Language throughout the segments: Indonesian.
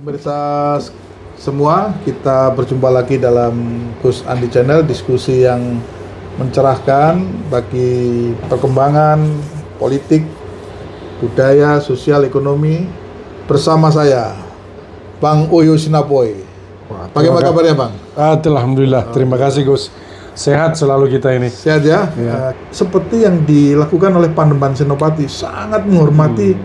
Pemirsa semua, kita berjumpa lagi dalam Gus Andi Channel, diskusi yang mencerahkan bagi perkembangan politik, budaya, sosial, ekonomi bersama saya, Bang Oyo Sinapoy. Bagaimana kabarnya, Bang? Alhamdulillah, terima kasih Gus. Sehat selalu kita ini. Sehat ya? Seperti yang dilakukan oleh Panembahan Senopati, sangat menghormati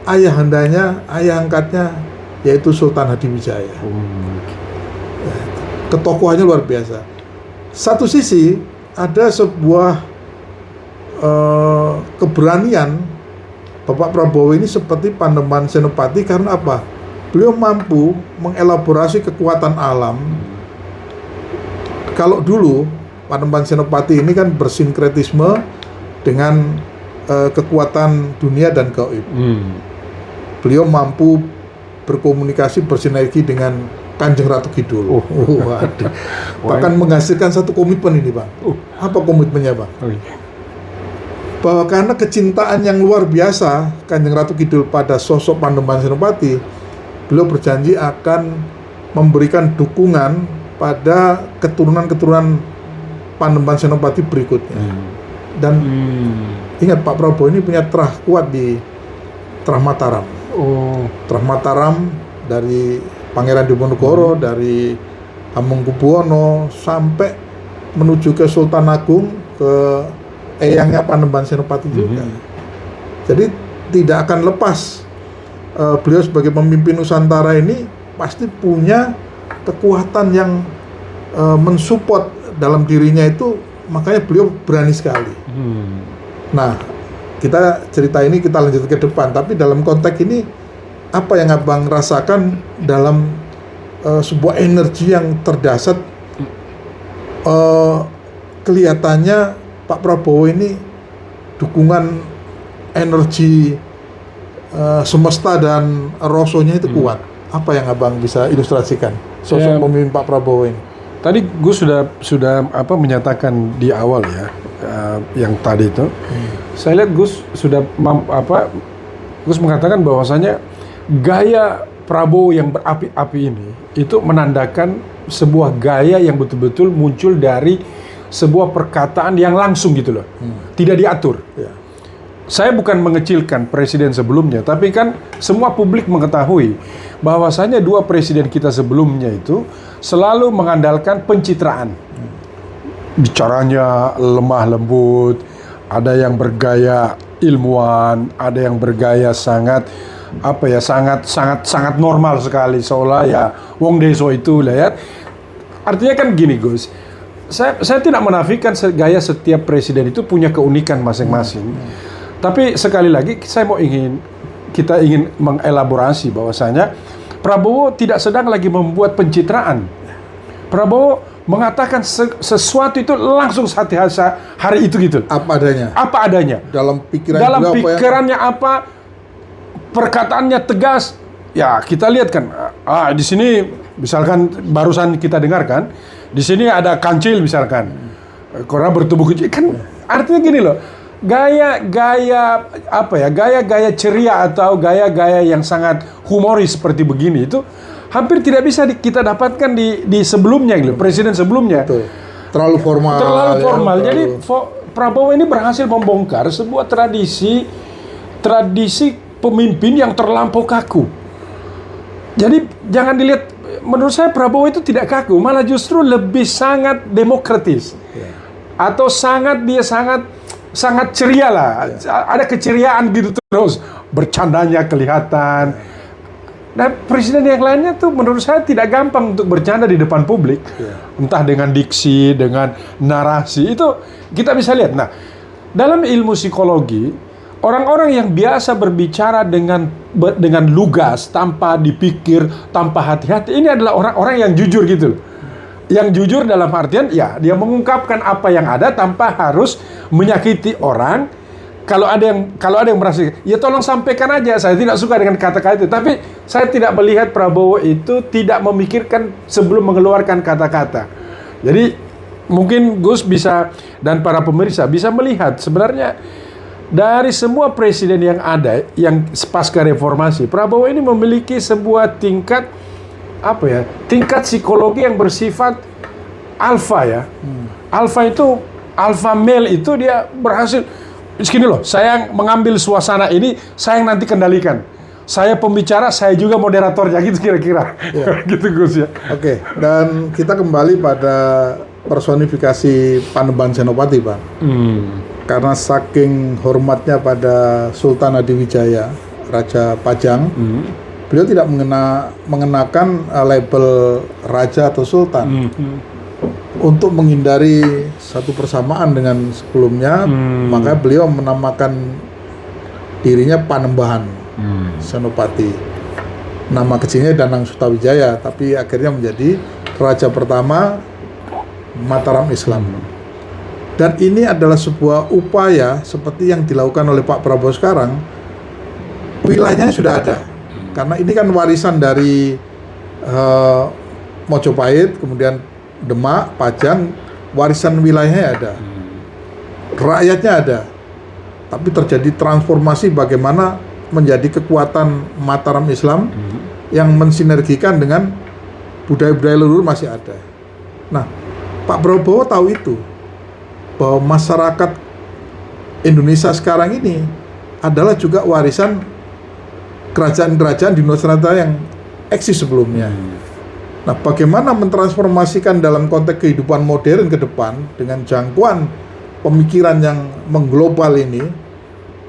ayahandanya, ayah angkatnya, yaitu Sultan Hadiwijaya. Ketokohannya luar biasa. Satu sisi ada sebuah keberanian Bapak Prabowo ini seperti Panembahan Senopati karena apa? Beliau mampu mengelaborasi kekuatan alam. Kalau dulu Panembahan Senopati ini kan bersinkretisme dengan kekuatan dunia dan gaib. Beliau mampu berkomunikasi, bersinergi dengan Kanjeng Ratu Kidul. Bahkan menghasilkan satu komitmen ini, Bang. Apa komitmennya, Bang? Bahwa karena kecintaan yang luar biasa Kanjeng Ratu Kidul pada sosok Panembahan Senopati, beliau berjanji akan memberikan dukungan pada keturunan-keturunan Panembahan Senopati berikutnya. Dan ingat, Pak Prabowo ini punya terah kuat di Terah Mataram. Terah Mataram dari Pangeran Diponegoro, dari Hamengkubuwono sampai menuju ke Sultan Agung, ke eyangnya Panembahan Senopati juga. Jadi tidak akan lepas beliau sebagai pemimpin Nusantara ini pasti punya kekuatan yang mensupport dalam dirinya itu, makanya beliau berani sekali. Nah, kita cerita ini kita lanjut ke depan, tapi dalam konteks ini apa yang Abang rasakan dalam sebuah energi yang terdasar? Kelihatannya Pak Prabowo ini dukungan energi semesta dan rasonya itu kuat. Apa yang Abang bisa ilustrasikan sosok pemimpin Pak Prabowo ini? Tadi Gus sudah menyatakan di awal ya, yang tadi itu. Saya lihat Gus sudah Gus mengatakan bahwasanya gaya Prabowo yang berapi-api ini itu menandakan sebuah gaya yang betul-betul muncul dari sebuah perkataan yang langsung gitu loh, tidak diatur. Saya bukan mengecilkan presiden sebelumnya, tapi kan semua publik mengetahui bahwasanya dua presiden kita sebelumnya itu selalu mengandalkan pencitraan. Bicaranya lemah lembut, ada yang bergaya ilmuwan, ada yang bergaya sangat normal sekali, seolah ya wong deso itu lah ya. Artinya kan gini Gus, saya tidak menafikan gaya setiap presiden itu punya keunikan masing-masing. Tapi sekali lagi kita ingin mengelaborasi bahwasanya Prabowo tidak sedang lagi membuat pencitraan. Prabowo mengatakan sesuatu itu langsung hari itu gitu. Apa adanya. Dalam pikirannya apa, perkataannya tegas. Ya, kita lihat kan. Di sini misalkan barusan kita dengarkan, di sini ada kancil misalkan. Korea bertubuh kecil kan, artinya gini loh. Gaya-gaya ceria atau gaya-gaya yang sangat humoris seperti begini itu hampir tidak bisa kita dapatkan di sebelumnya gitu, presiden sebelumnya. Terlalu formal. Jadi Prabowo ini berhasil membongkar sebuah tradisi pemimpin yang terlampau kaku. Jadi jangan dilihat, menurut saya Prabowo itu tidak kaku, malah justru lebih sangat demokratis. Atau sangat ceria lah. Ada keceriaan gitu terus, bercandanya kelihatan. Nah, presiden yang lainnya tuh menurut saya tidak gampang untuk bercanda di depan publik. Entah dengan diksi, dengan narasi, itu kita bisa lihat. Nah, dalam ilmu psikologi, orang-orang yang biasa berbicara dengan lugas, tanpa dipikir, tanpa hati-hati, ini adalah orang-orang yang jujur gitu. Yang jujur dalam artian, ya dia mengungkapkan apa yang ada tanpa harus menyakiti orang. Kalau ada yang merasa, ya tolong sampaikan aja. Saya tidak suka dengan kata-kata itu. Tapi saya tidak melihat Prabowo itu tidak memikirkan sebelum mengeluarkan kata-kata. Jadi mungkin Gus bisa dan para pemirsa bisa melihat sebenarnya dari semua presiden yang ada yang pasca reformasi, Prabowo ini memiliki sebuah tingkat tingkat psikologi yang bersifat alfa ya. Alfa itu alfa male itu dia berhasil. Segini loh, saya mengambil suasana ini, saya yang nanti kendalikan. Saya pembicara, saya juga moderatornya, gitu kira-kira. Ya. Gitu Gus ya. Oke, dan kita kembali pada personifikasi Panembahan Senopati, Pak. Karena saking hormatnya pada Sultan Adiwijaya, Raja Pajang, beliau tidak mengenakan label Raja atau Sultan. Untuk menghindari satu persamaan dengan sebelumnya, maka beliau menamakan dirinya Panembahan Senopati. Nama kecilnya Danang Sutawijaya, tapi akhirnya menjadi Raja pertama Mataram Islam. Dan ini adalah sebuah upaya seperti yang dilakukan oleh Pak Prabowo sekarang. Wilayahnya sudah ada, karena ini kan warisan dari Mojopahit, kemudian Demak, Pajang, warisan wilayahnya ada, rakyatnya ada. Tapi terjadi transformasi bagaimana menjadi kekuatan Mataram Islam yang mensinergikan dengan budaya-budaya leluhur masih ada. Nah, Pak Prabowo tahu itu, bahwa masyarakat Indonesia sekarang ini adalah juga warisan kerajaan-kerajaan di Nusantara yang eksis sebelumnya. Nah, bagaimana mentransformasikan dalam konteks kehidupan modern ke depan dengan jangkauan pemikiran yang mengglobal ini,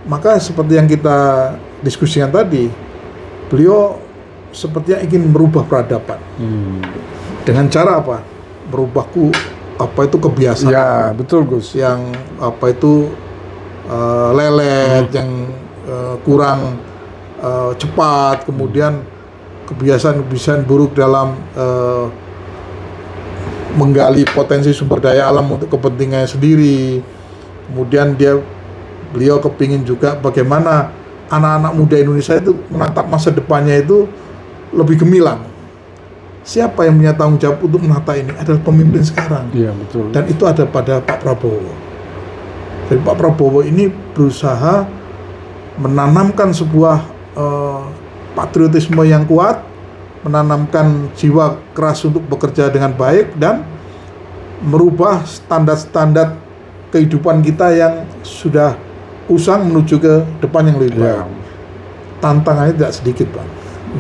maka seperti yang kita diskusikan tadi, beliau sepertinya ingin merubah peradaban. Dengan cara apa? Merubah kebiasaan. Ya, betul Gus. Yang lelet, yang kurang cepat, kemudian kebiasaan-kebiasaan buruk dalam menggali potensi sumber daya alam untuk kepentingannya sendiri. Kemudian beliau kepingin juga bagaimana anak-anak muda Indonesia itu menatap masa depannya itu lebih gemilang. Siapa yang punya tanggung jawab untuk menata ini adalah pemimpin sekarang. Iya, betul. Dan itu ada pada Pak Prabowo. Jadi Pak Prabowo ini berusaha menanamkan sebuah patriotisme yang kuat, menanamkan jiwa keras untuk bekerja dengan baik, dan merubah standar-standar kehidupan kita yang sudah usang menuju ke depan yang lebih baik. Tantangannya tidak sedikit, Bang.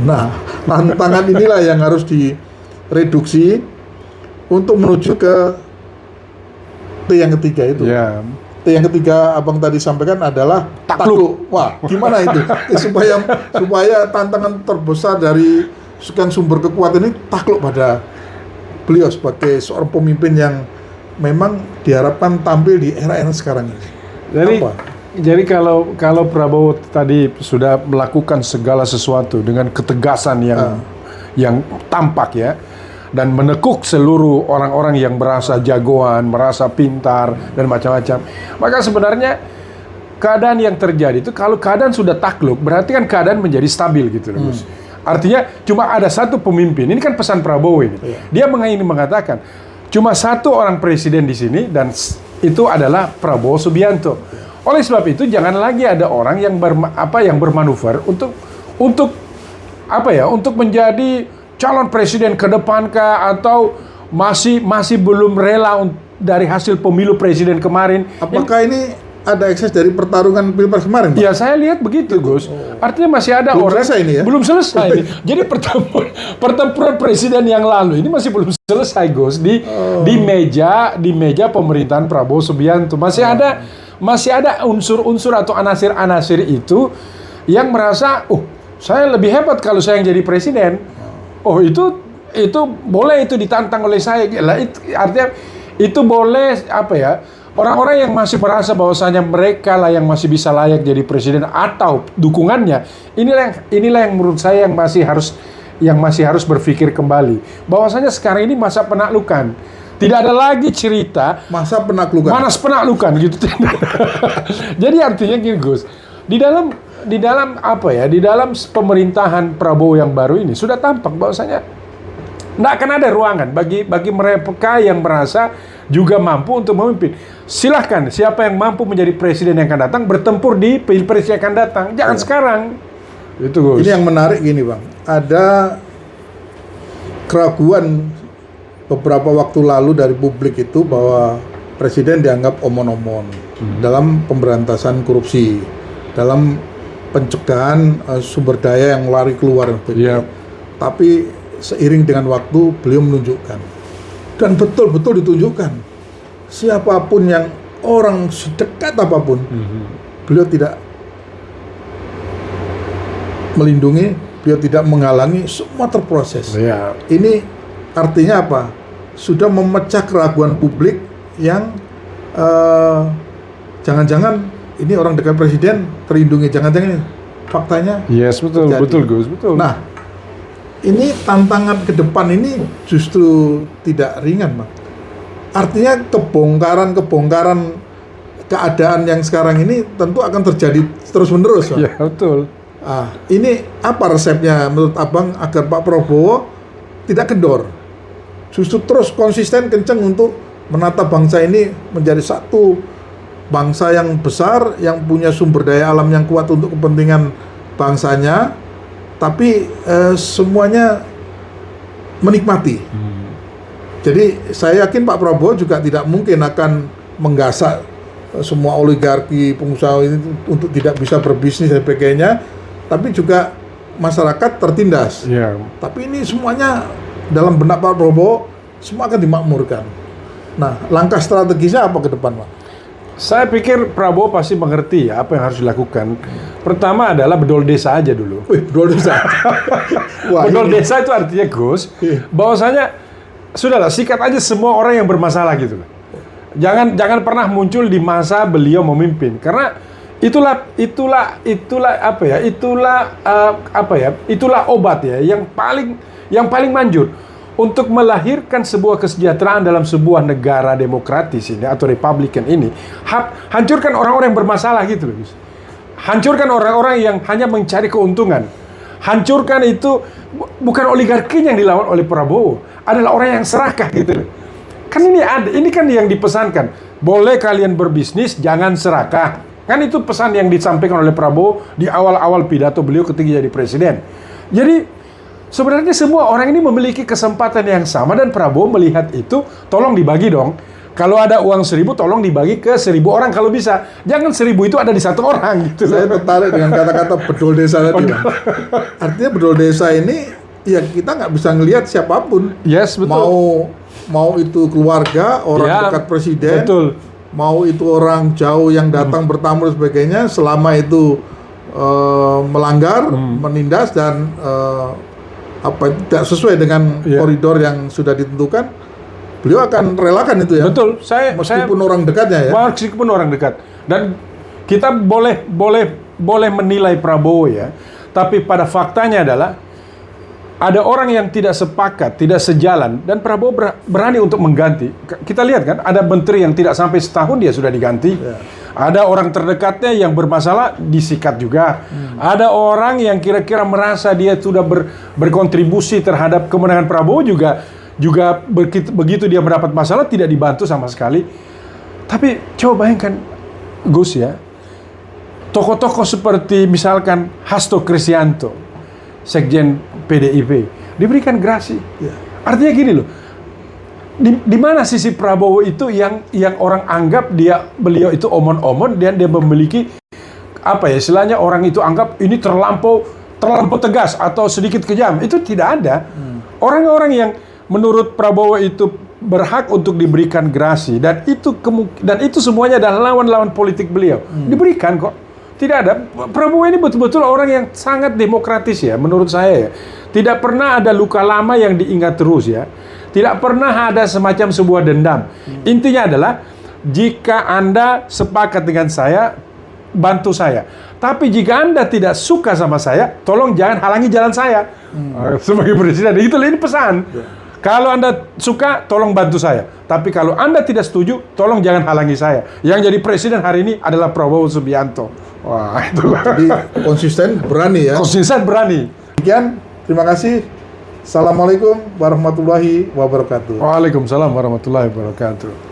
Nah, tantangan inilah yang harus direduksi untuk menuju ke T yang ketiga itu. T yang ketiga Abang tadi sampaikan adalah takluk. Wah, gimana itu? supaya tantangan terbesar dari sekian sumber kekuatan ini takluk pada beliau sebagai seorang pemimpin yang memang diharapkan tampil di era yang sekarang ini. Jadi kalau Prabowo tadi sudah melakukan segala sesuatu dengan ketegasan yang tampak ya, dan menekuk seluruh orang-orang yang merasa jagoan, merasa pintar dan macam-macam, maka sebenarnya keadaan yang terjadi itu, kalau keadaan sudah takluk, berarti kan keadaan menjadi stabil gitu loh, Gus. Artinya cuma ada satu pemimpin. Ini kan pesan Prabowo ini. Dia ingin mengatakan cuma satu orang presiden di sini, dan itu adalah Prabowo Subianto. Oleh sebab itu jangan lagi ada orang yang bermanuver untuk menjadi calon presiden ke depan kah, atau masih belum rela dari hasil pemilu presiden kemarin. Apakah ini ada ekses dari pertarungan Pilpres kemarin, Pak? Ya, saya lihat begitu, Gus. Artinya masih ada orang belum selesai ini. Jadi pertempuran presiden yang lalu ini masih belum selesai, Gus. Di meja pemerintahan Prabowo Subianto masih ada unsur-unsur atau anasir-anasir itu yang merasa, saya lebih hebat kalau saya yang jadi presiden. Itu boleh itu ditantang oleh saya. Artinya itu boleh orang-orang yang masih merasa bahwasanya mereka lah yang masih bisa layak jadi presiden atau dukungannya, inilah yang menurut saya yang masih harus berpikir kembali bahwasanya sekarang ini masa penaklukan. Tidak ada lagi cerita masa penaklukan. Manas penaklukan gitu. Jadi artinya gini, Gus. Di dalam pemerintahan Prabowo yang baru ini sudah tampak bahwasanya Nggak akan ada ruangan bagi mereka yang merasa juga mampu untuk memimpin. Silahkan, siapa yang mampu menjadi presiden yang akan datang, bertempur di pilpres yang akan datang. Jangan sekarang. Itu, Gus. Ini yang menarik gini, Bang. Ada keraguan beberapa waktu lalu dari publik itu bahwa presiden dianggap omon-omon dalam pemberantasan korupsi, dalam pencegahan sumber daya yang lari keluar. Iya. Tapi seiring dengan waktu beliau menunjukkan, dan betul-betul ditunjukkan, siapapun yang orang sedekat apapun, beliau tidak melindungi, beliau tidak menghalangi, semua terproses. Iya. Ini artinya apa? Sudah memecah keraguan publik yang jangan-jangan ini orang dekat presiden terlindungi, jangan-jangan faktanya. Yes, betul, terjadi. betul, Gus, betul. Nah, ini tantangan ke depan ini justru tidak ringan, Bang. Artinya kebongkaran keadaan yang sekarang ini tentu akan terjadi terus-menerus, Bang. Iya, betul. Ini apa resepnya menurut Abang agar Pak Prabowo tidak kendor? Justru terus konsisten kenceng untuk menata bangsa ini menjadi satu bangsa yang besar, yang punya sumber daya alam yang kuat untuk kepentingan bangsanya, tapi semuanya menikmati. Jadi saya yakin Pak Prabowo juga tidak mungkin akan menggasak semua oligarki pengusaha ini untuk tidak bisa berbisnis dan sebagainya, tapi juga masyarakat tertindas. Iya. Tapi ini semuanya dalam benak Pak Prabowo semua akan dimakmurkan. Nah, langkah strategisnya apa ke depan, Pak? Saya pikir Prabowo pasti mengerti ya apa yang harus dilakukan. Pertama adalah bedol desa aja dulu. Wih, bedol desa. Wah, Bedol ini. desa itu artinya, Gus, Iya. bahwasanya sudahlah, sikat aja semua orang yang bermasalah gitu. Jangan pernah muncul di masa beliau memimpin, karena itulah obat ya yang paling manjur untuk melahirkan sebuah kesejahteraan dalam sebuah negara demokratis ini atau republikan ini. Hancurkan orang-orang yang bermasalah gitu loh, Gus. Hancurkan orang-orang yang hanya mencari keuntungan. Hancurkan itu bukan oligarkinya yang dilawan oleh Prabowo, adalah orang yang serakah gitu. Kan ini kan yang dipesankan. Boleh kalian berbisnis, jangan serakah. Kan itu pesan yang disampaikan oleh Prabowo di awal-awal pidato beliau ketika jadi presiden. Jadi sebenarnya semua orang ini memiliki kesempatan yang sama dan Prabowo melihat itu, tolong dibagi dong. Kalau ada uang 1.000, tolong dibagi ke 1.000 orang kalau bisa. Jangan 1.000 itu ada di satu orang gitu. Saya tertarik dengan kata-kata bedol desa tadi, Bang. Artinya bedol desa ini ya kita nggak bisa ngelihat siapapun. Yes, betul. Mau itu keluarga, orang Ya, dekat presiden, betul. mau itu orang jauh yang datang bertamu dan sebagainya, selama itu melanggar, menindas dan tidak sesuai dengan koridor yang sudah ditentukan, beliau akan relakan itu ya. Betul. Meskipun orang dekatnya ya. Meskipun orang dekat. Dan kita boleh menilai Prabowo ya, tapi pada faktanya adalah ada orang yang tidak sepakat, tidak sejalan, dan Prabowo berani untuk mengganti. Kita lihat kan, ada menteri yang tidak sampai setahun dia sudah diganti. Ya. Ada orang terdekatnya yang bermasalah disikat juga. Ada orang yang kira-kira merasa dia sudah berkontribusi terhadap kemenangan Prabowo juga begitu dia mendapat masalah tidak dibantu sama sekali. Tapi coba bayangkan, Gus ya, tokoh-tokoh seperti misalkan Hasto Kristianto, Sekjen PDIP, diberikan gerasi. Ya. Artinya gini loh, di mana sisi Prabowo itu yang orang anggap beliau itu omon-omon dan dia memiliki apa ya istilahnya, orang itu anggap ini terlampau tegas atau sedikit kejam. Itu tidak ada. Orang-orang yang menurut Prabowo itu berhak untuk diberikan gerasi dan itu semuanya adalah lawan-lawan politik beliau. Diberikan kok. Tidak ada. Prabowo ini betul-betul orang yang sangat demokratis ya, menurut saya ya. Tidak pernah ada luka lama yang diingat terus ya. Tidak pernah ada semacam sebuah dendam. Intinya adalah, jika Anda sepakat dengan saya, bantu saya. Tapi jika Anda tidak suka sama saya, tolong jangan halangi jalan saya. Sebagai presiden, ini pesan. Kalau Anda suka, tolong bantu saya. Tapi kalau Anda tidak setuju, tolong jangan halangi saya. Yang jadi presiden hari ini adalah Prabowo Subianto. Wah, itulah. Jadi konsisten, berani ya. Konsisten, berani. Demikian, terima kasih Assalamualaikum warahmatullahi wabarakatuh. Waalaikumsalam warahmatullahi wabarakatuh.